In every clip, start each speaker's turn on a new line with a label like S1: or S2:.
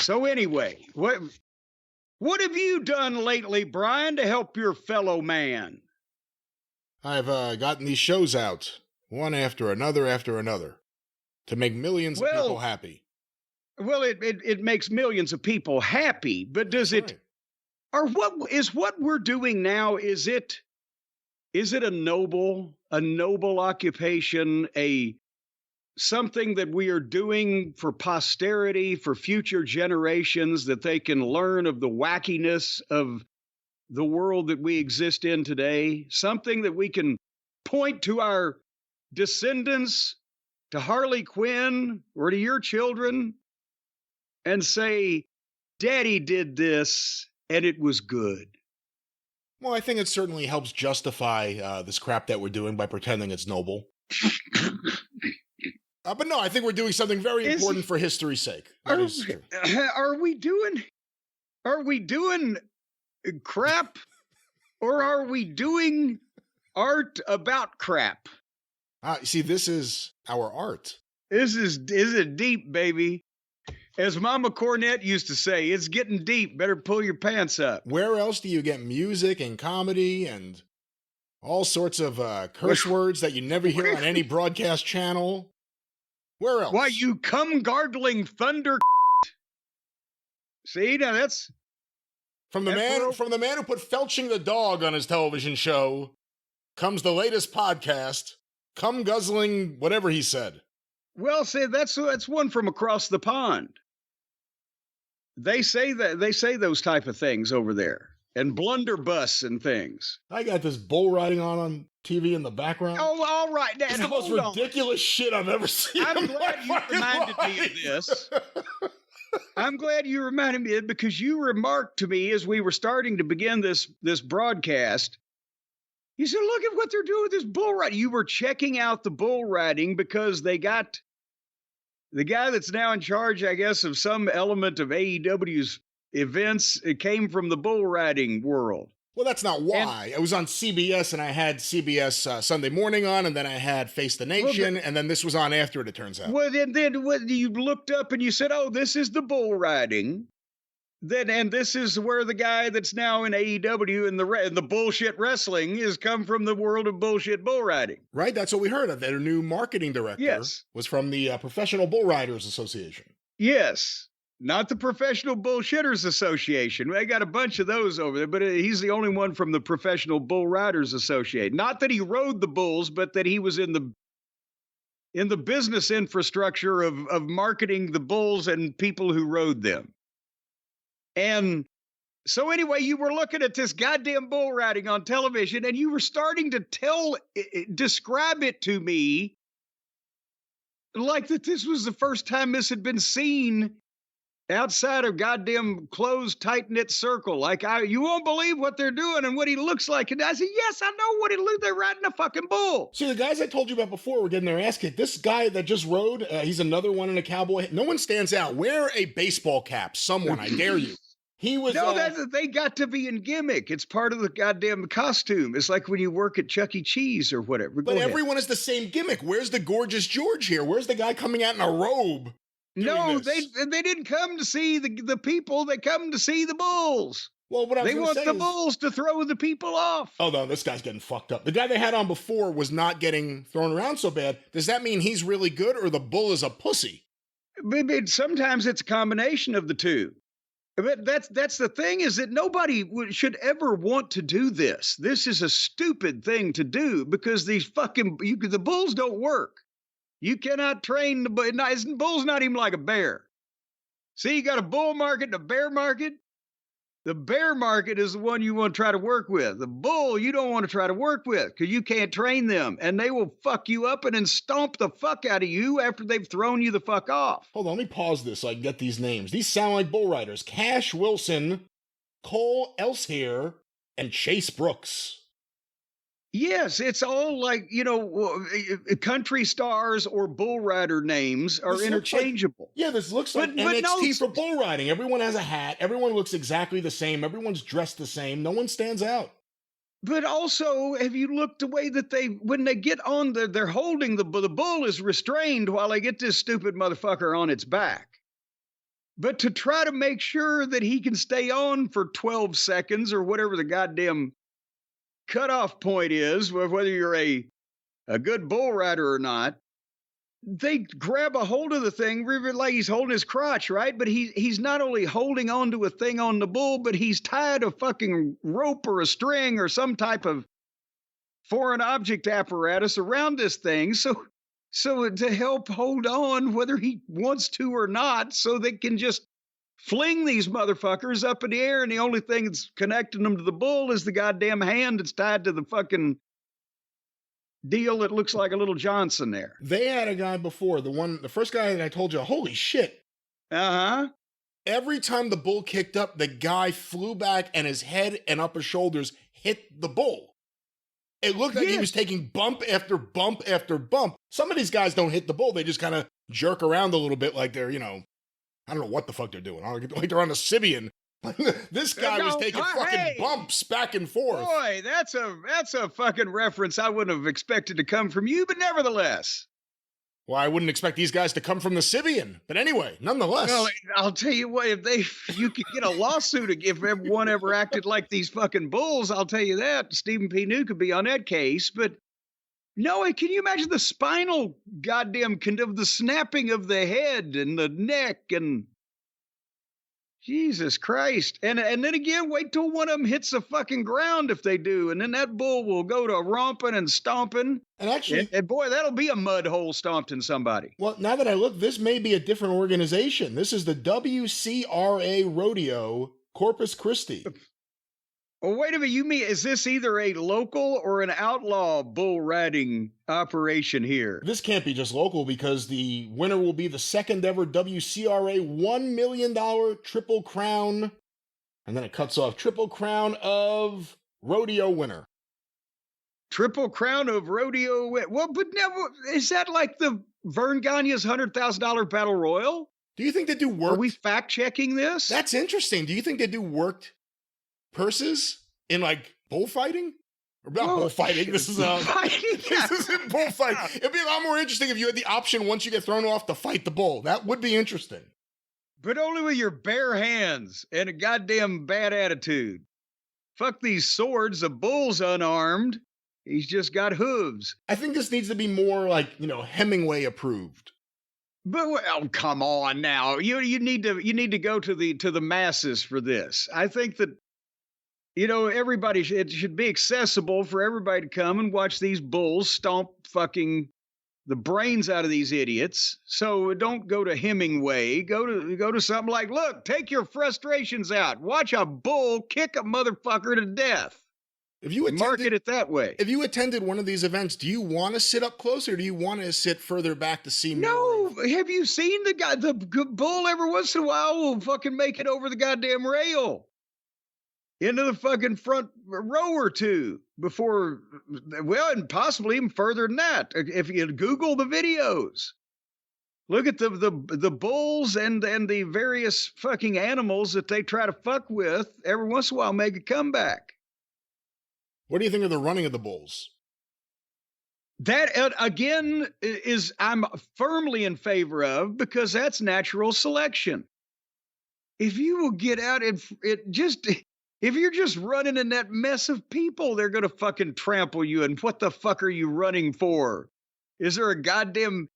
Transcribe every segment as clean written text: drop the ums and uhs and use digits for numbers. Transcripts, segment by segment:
S1: So anyway, what have you done lately, Brian, to help your fellow man?
S2: I've gotten these shows out, one after another, to make millions of people happy.
S1: Well, it makes millions of people happy, but does
S2: That's
S1: it,
S2: right.
S1: or what we're doing now, is it a noble occupation, a something that we are doing for posterity, for future generations, that they can learn of the wackiness of the world that we exist in today? Something that we can point to our descendants, to Harley Quinn, or to your children, and say, Daddy did this and it was good.
S2: Well, I think it certainly helps justify this crap that we're doing by pretending it's noble. But no, I think we're doing something very important for history's sake. That is true.
S1: Are we doing crap, or are we doing art about crap?
S2: See, this is our art.
S1: This is it deep, baby. As Mama Cornette used to say, it's getting deep. Better pull your pants up.
S2: Where else do you get music and comedy and all sorts of curse words that you never hear on any broadcast channel? Where else?
S1: Why, you cum gargling thunder. See, now that's
S2: from the man who put Felching the dog on his television show comes the latest podcast, cum guzzling whatever he said.
S1: Well, see, that's one from across the pond. They say those type of things over there, and blunderbuss and things.
S2: I got this bull riding on TV in the background.
S1: Oh, all right, Dad.
S2: It's the most ridiculous shit I've ever seen.
S1: I'm glad you reminded me of this. I'm glad you reminded me of it, because you remarked to me as we were starting to begin this broadcast. You said, "Look at what they're doing with this bull riding." You were checking out the bull riding because they got the guy that's now in charge, I guess, of some element of AEW's events. It came from the bull riding world.
S2: Well, that's not why. I was on CBS, and I had CBS Sunday Morning on, and then I had Face the Nation, and then this was on after it turns out.
S1: Well, then you looked up and you said, "Oh, this is the bull riding." And this is where the guy that's now in AEW and the bullshit wrestling is come from the world of bullshit bull riding.
S2: Right, that's what we heard of. Their new marketing director was from the Professional Bull Riders Association.
S1: Yes, not the Professional Bullshitters Association. They got a bunch of those over there, but he's the only one from the Professional Bull Riders Association. Not that he rode the bulls, but that he was in the business infrastructure of marketing the bulls and people who rode them. And so anyway, you were looking at this goddamn bull riding on television, and you were starting to describe it to me like that this was the first time this had been seen outside of goddamn closed, tight-knit circle. Like, you won't believe what they're doing and what he looks like. And I said, yes, I know what he looks like. They're riding a fucking bull.
S2: See, the guys I told you about before were getting their ass kicked. This guy that just rode, he's another one in a cowboy. No one stands out. Wear a baseball cap. Someone, I dare you. He was.
S1: No, they got to be in gimmick. It's part of the goddamn costume. It's like when you work at Chuck E. Cheese or whatever.
S2: But everyone is the same gimmick. Where's the gorgeous George here? Where's the guy coming out in a robe?
S1: No, they didn't come to see the people. They come to see the bulls.
S2: Well, what I was
S1: they want the bulls to throw the people off.
S2: Oh, no, this guy's getting fucked up. The guy they had on before was not getting thrown around so bad. Does that mean he's really good, or the bull is a pussy?
S1: But sometimes it's a combination of the two. But that's the thing, is that nobody should ever want to do this. This is a stupid thing to do, because these the bulls don't work. You cannot train the bull's not even like a bear. See, you got a bull market and a bear market. The bear market is the one you want to try to work with. The bull you don't want to try to work with, because you can't train them, and they will fuck you up and then stomp the fuck out of you after they've thrown you the fuck off.
S2: Hold on, let me pause this so I can get these names. These sound like bull riders. Cash Wilson, Cole Elshere, and Chase Brooks.
S1: Yes, it's all like, country stars or bull rider names are interchangeable.
S2: This looks like NXT for bull riding. Everyone has a hat. Everyone looks exactly the same. Everyone's dressed the same. No one stands out.
S1: But also, have you looked the way that when they get on, they're holding the bull is restrained while they get this stupid motherfucker on its back. But to try to make sure that he can stay on for 12 seconds or whatever the goddamn cutoff point is, whether you're a good bull rider or not, they grab a hold of the thing like he's holding his crotch, right? But he's not only holding on to a thing on the bull, but he's tied a fucking rope or a string or some type of foreign object apparatus around this thing. So to help hold on, whether he wants to or not, so they can just fling these motherfuckers up in the air, and the only thing that's connecting them to the bull is the goddamn hand that's tied to the fucking deal that looks like a little Johnson there.
S2: They had a guy before, the first guy that I told you, holy shit.
S1: Uh-huh.
S2: Every time the bull kicked up, the guy flew back and his head and upper shoulders hit the bull. It looked like he was taking bump after bump after bump. Some of these guys don't hit the bull. They just kind of jerk around a little bit like they're, I don't know what the fuck they're doing. Like they're on a Sibian. This guy was taking fucking bumps back and forth.
S1: Boy, that's a fucking reference I wouldn't have expected to come from you, but nevertheless.
S2: Well, I wouldn't expect these guys to come from the Sibian. But anyway, nonetheless. Well,
S1: I'll tell you what, if you could get a lawsuit if everyone ever acted like these fucking bulls, I'll tell you that. Stephen P. New could be on that case. But no, can you imagine the spinal goddamn, the snapping of the head and the neck and Jesus Christ. And then again, wait till one of them hits the fucking ground if they do. And then that bull will go to romping and stomping.
S2: And actually,
S1: and boy, that'll be a mud hole stomped in somebody.
S2: Well, now that I look, this may be a different organization. This is the WCRA Rodeo Corpus Christi.
S1: Well, wait a minute. You mean, is this either a local or an outlaw bull riding operation here?
S2: This can't be just local because the winner will be the second ever WCRA $1 million Triple Crown. And then it cuts off Triple Crown of Rodeo winner.
S1: Triple Crown of Rodeo winner. Well, but now, is that like the Vern Gagne's $100,000 Battle Royal?
S2: Do you think they do work?
S1: Are we fact checking this?
S2: That's interesting. Do you think they do worked purses in like bullfighting? Or not bullfighting. This is this isn't bullfighting. It'd be a lot more interesting if you had the option once you get thrown off to fight the bull. That would be interesting.
S1: But only with your bare hands and a goddamn bad attitude. Fuck these swords. The bull's unarmed. He's just got hooves.
S2: I think this needs to be more like, Hemingway approved.
S1: But come on now. You need to go to the masses for this. I think that everybody it should be accessible for everybody to come and watch these bulls stomp fucking the brains out of these idiots. So don't go to Hemingway. Go to something like, look, take your frustrations out. Watch a bull kick a motherfucker to death.
S2: If you
S1: market it that way.
S2: If you attended one of these events, do you want to sit up close or do you want to sit further back to see more?
S1: No. Have you seen the bull every once in a while will fucking make it over the goddamn rail into the fucking front row or two before, and possibly even further than that. If you Google the videos, look at the bulls and the various fucking animals that they try to fuck with every once in a while make a comeback.
S2: What do you think of the running of the bulls?
S1: That, again, I'm firmly in favor of, because that's natural selection. If you will get out if you're just running in that mess of people, they're going to fucking trample you. And what the fuck are you running for? Is there a goddamn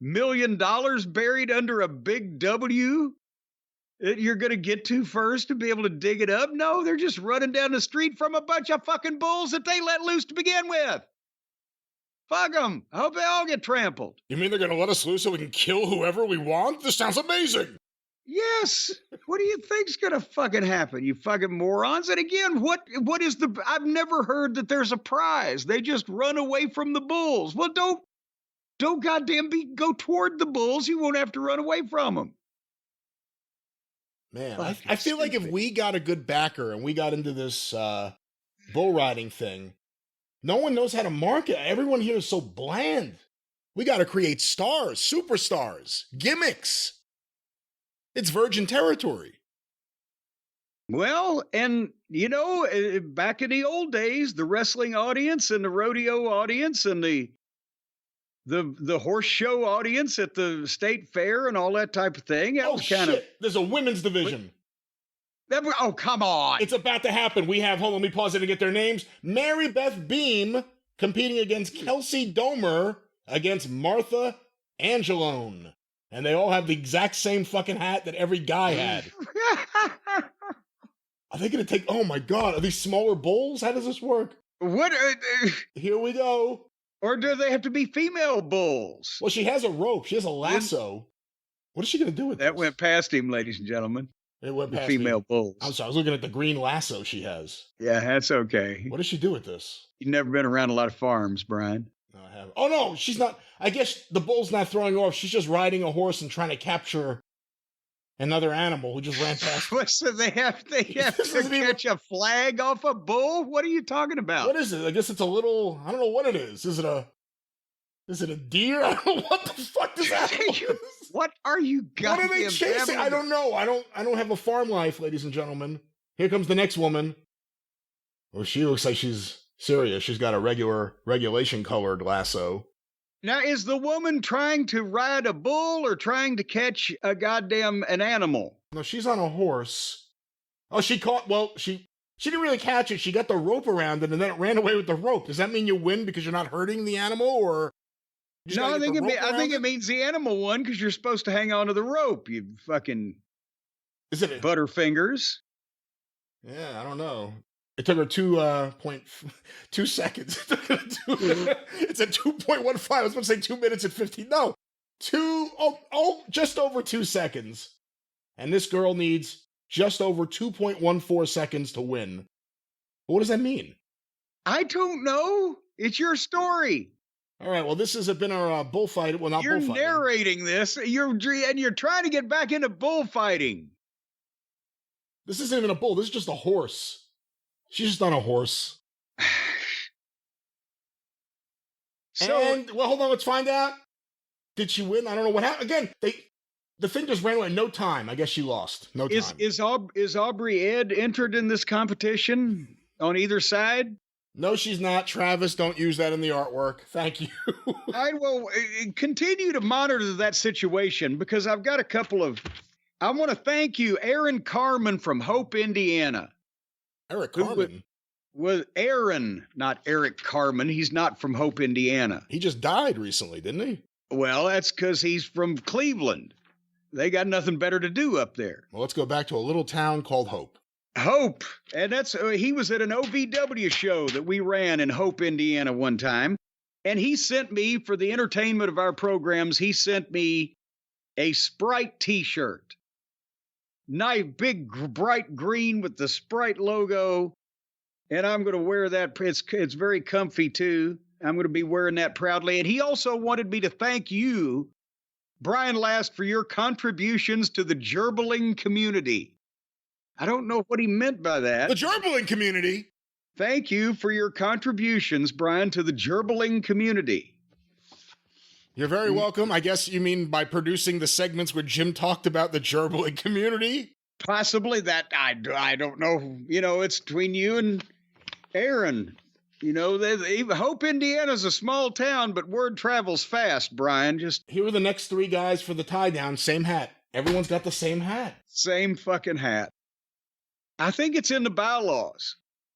S1: $1 million buried under a big W that you're going to get to first to be able to dig it up? No, they're just running down the street from a bunch of fucking bulls that they let loose to begin with. Fuck them. I hope they all get trampled.
S2: You mean they're going to let us loose so we can kill whoever we want? This sounds amazing.
S1: Yes. What do you think's going to fucking happen, you fucking morons? And again, what is I've never heard that there's a prize. They just run away from the bulls. Well, don't goddamn go toward the bulls. You won't have to run away from them.
S2: Man, I feel like if we got a good backer and we got into this bull riding thing, no one knows how to market. Everyone here is so bland. We got to create stars, superstars, gimmicks. It's virgin territory.
S1: Well, and back in the old days, the wrestling audience and the rodeo audience and the the horse show audience at the state fair and all that type of thing. That
S2: Oh
S1: was kind
S2: shit! There's a women's division.
S1: oh, come on.
S2: It's about to happen. We have, hold on, let me pause it to get their names. Mary Beth Beam competing against Kelsey Domer against Martha Angelone. And they all have the exact same fucking hat that every guy had. Are they going to take, oh my God, are these smaller bulls? How does this work?
S1: What?
S2: Here we go.
S1: Or do they have to be female bulls?
S2: Well, she has a rope. She has a lasso. What is she going to do with
S1: That
S2: this?
S1: went past him, ladies and gentlemen.
S2: It went
S1: The
S2: past
S1: female
S2: me.
S1: bulls.
S2: I'm sorry, I was looking at the green lasso she has.
S1: Yeah, that's okay.
S2: What does she do with this?
S1: You've never been around a lot of farms, Brian.
S2: No, I haven't. Oh no, she's not. I guess the bull's not throwing her off. She's just riding a horse and trying to capture another animal who just ran past.
S1: What, so they have to
S2: This isn't even-
S1: catch a flag off a bull? What are you talking about?
S2: What is it? I guess it's a little. I don't know what it is. Is it a deer? I don't know what the fuck does that mean.
S1: What are you
S2: What
S1: goddamn
S2: are they chasing?
S1: babbling
S2: I don't know. I don't have a farm life, ladies and gentlemen. Here comes the next woman. Well, she looks like she's serious. She's got a regulation colored lasso.
S1: Now, is the woman trying to ride a bull or trying to catch an animal?
S2: No, she's on a horse. Oh, she caught. Well, she didn't really catch it. She got the rope around it, and then it ran away with the rope. Does that mean you win because you're not hurting the animal, or? you just
S1: No,
S2: gotta
S1: I
S2: get
S1: think
S2: the rope
S1: I think
S2: around
S1: it means the animal won because you're supposed to hang on to the rope, you fucking
S2: Is it?
S1: butterfingers.
S2: Yeah, I don't know. It took her 2.2 seconds. It's at 2.15. I was supposed to say 2 minutes and 15. No, just over 2 seconds. And this girl needs just over 2.14 seconds to win. What does that mean?
S1: I don't know. It's your story.
S2: All right. Well, this has been our bullfight. Well, not
S1: You're
S2: bullfighting.
S1: narrating this. You're trying to get back into bullfighting.
S2: This isn't even a bull. This is just a horse. She's just on a horse.
S1: So
S2: And well, hold on. Let's find out. Did she win? I don't know what happened. Again, the thing just ran away. No time. I guess she lost. No time.
S1: is Aubrey Ed entered in this competition on either side?
S2: No, she's not. Travis, don't use that in the artwork. Thank you.
S1: I will continue to monitor that situation because I've got a couple of. I want to thank you, Aaron Carmen from Hope, Indiana.
S2: Eric
S1: Who
S2: Carmen.
S1: Was Aaron, not Eric Carmen. He's not from Hope, Indiana.
S2: He just died recently, didn't he?
S1: Well, that's because he's from Cleveland. They got nothing better to do up there.
S2: Well, let's go back to a little town called Hope.
S1: Hope, and that's he was at an OVW show that we ran in Hope, Indiana one time, and he sent me for the entertainment of our programs. He sent me a Sprite T-shirt, nice big bright green with the Sprite logo, and I'm going to wear that. It's very comfy too. I'm going to be wearing that proudly. And he also wanted me to thank you, Brian Last, for your contributions to the gerbling community. I don't know what he meant by that.
S2: The gerbling community.
S1: Thank you for your contributions, Brian, to the gerbling community.
S2: You're very welcome. I guess you mean by producing the segments where Jim talked about the gerbling community?
S1: Possibly that. I don't know. You know, it's between you and Aaron. You know, Hope, Indiana's a small town, but word travels fast, Brian. Just
S2: Here are the next three guys for the tie down. Same hat. Everyone's got the same hat.
S1: same fucking hat. I think it's in the bylaws.